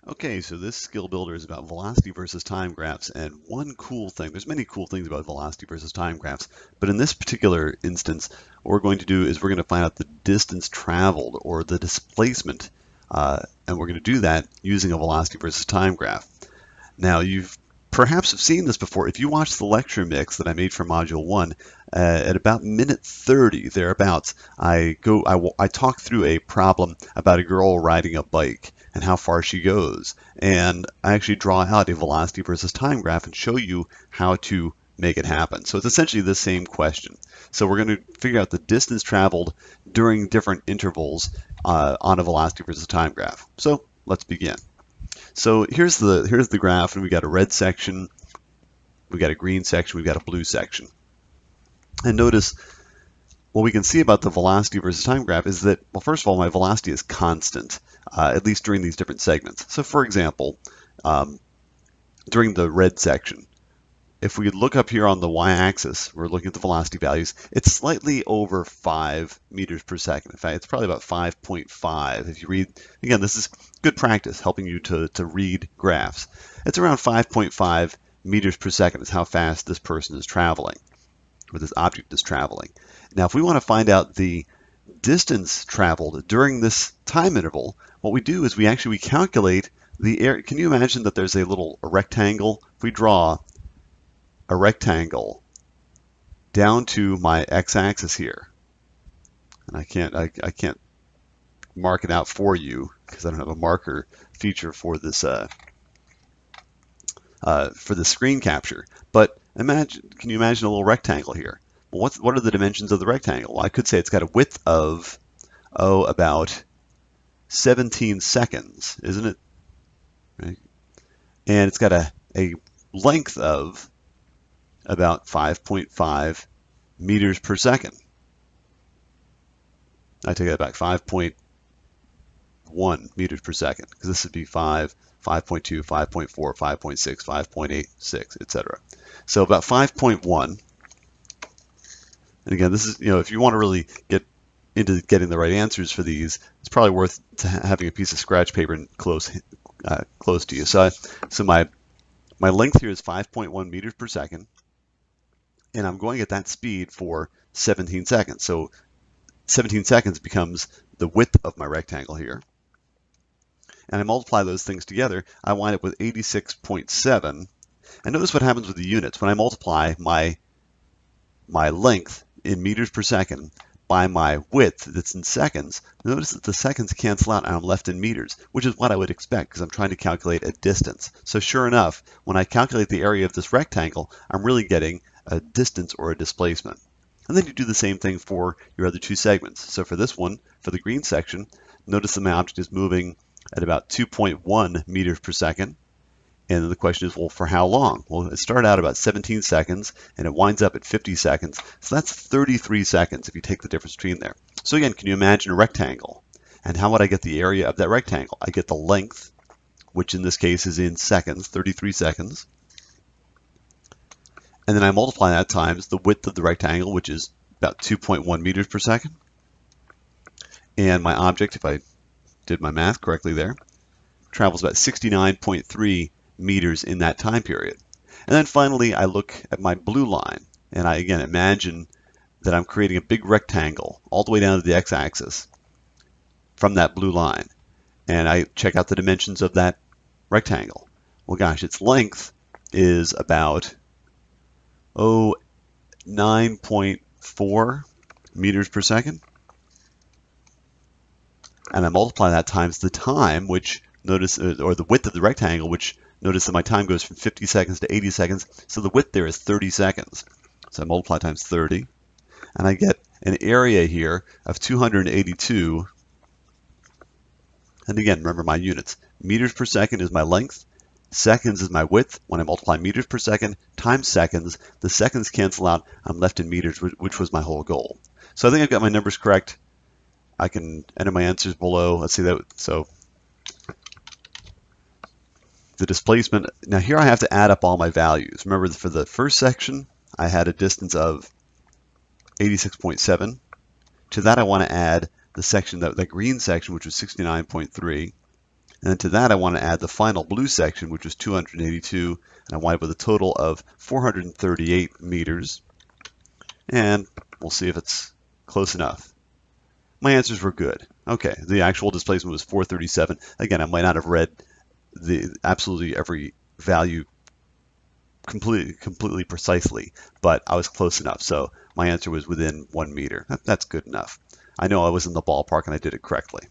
Okay, so this skill builder is about velocity versus time graphs, and one cool thing, there's many cool things about velocity versus time graphs, but in this particular instance, what we're going to do is we're going to find out the distance traveled, or the displacement, and we're going to do that using a velocity versus time graph. Now, you've perhaps have seen this before. If you watch the lecture mix that I made for Module 1, at about minute 30, thereabouts, I talk through a problem about a girl riding a bike and how far she goes. And I actually draw out a velocity versus time graph and show you how to make it happen. So it's essentially the same question. So we're going to figure out the distance traveled during different intervals on a velocity versus time graph. So let's begin. So here's the graph, and we got a red section, we got a green section, we've got a blue section. And notice what we can see about the velocity versus time graph is that, well, first of all, my velocity is constant, at least during these different segments. So for example, during the red section, if we look up here on the y-axis, we're looking at the velocity values, it's slightly over 5 meters per second. In fact, it's probably about 5.5. If you read, again, this is good practice, helping you to read graphs. It's around 5.5 meters per second is how fast this person is traveling, or this object is traveling. Now, if we want to find out the distance traveled during this time interval, what we do is we calculate the area. Can you imagine that there's a rectangle? If we draw a rectangle down to my x-axis here, and I can't mark it out for you because I don't have a marker feature for this screen capture. But can you imagine a little rectangle here? Well, what are the dimensions of the rectangle? Well, I could say it's got a width of about 17 seconds, isn't it? Right. And it's got a length of about 5.5 meters per second. I take that back, 5.1 meters per second, because this would be 5, 5.2, 5.4, 5.6, 5.86, etc. So about 5.1. And again, this is, if you want to really get into getting the right answers for these, it's probably worth having a piece of scratch paper close to you. So my length here is 5.1 meters per second. And I'm going at that speed for 17 seconds. So 17 seconds becomes the width of my rectangle here. And I multiply those things together, I wind up with 86.7. And notice what happens with the units. When I multiply my length in meters per second by my width that's in seconds, notice that the seconds cancel out and I'm left in meters, which is what I would expect because I'm trying to calculate a distance. So sure enough, when I calculate the area of this rectangle, I'm really getting a distance or a displacement. And then you do the same thing for your other two segments. So for this one, for the green section, notice that my object is moving at about 2.1 meters per second. And the question is, well, for how long? Well, it started out about 17 seconds, and it winds up at 50 seconds. So that's 33 seconds if you take the difference between there. So again, can you imagine a rectangle? And how would I get the area of that rectangle? I get the length, which in this case is in seconds, 33 seconds. And then I multiply that times the width of the rectangle, which is about 2.1 meters per second. And my object, if I did my math correctly there, travels about 69.3 meters in that time period. And then finally, I look at my blue line, and I again imagine that I'm creating a big rectangle all the way down to the x-axis from that blue line. And I check out the dimensions of that rectangle. Well, gosh, its length is about 9.4 meters per second. And I multiply that times the time, which notice, or the width of the rectangle, which notice that my time goes from 50 seconds to 80 seconds. So the width there is 30 seconds. So I multiply times 30, and I get an area here of 282. And again, remember my units. Meters per second is my length. Seconds is my width. When I multiply meters per second times seconds, the seconds cancel out. I'm left in meters, which was my whole goal. So I think I've got my numbers correct. I can enter my answers below. Let's see that. So the displacement, now here I have to add up all my values. Remember, for the first section, I had a distance of 86.7. To that, I want to add the section, the green section, which was 69.3. And then to that, I want to add the final blue section, which was 282, and I wind up with a total of 438 meters. And we'll see if it's close enough. My answers were good. Okay, the actual displacement was 437. Again, I might not have read the absolutely every value completely precisely, but I was close enough. So my answer was within 1 meter. That's good enough. I know I was in the ballpark and I did it correctly.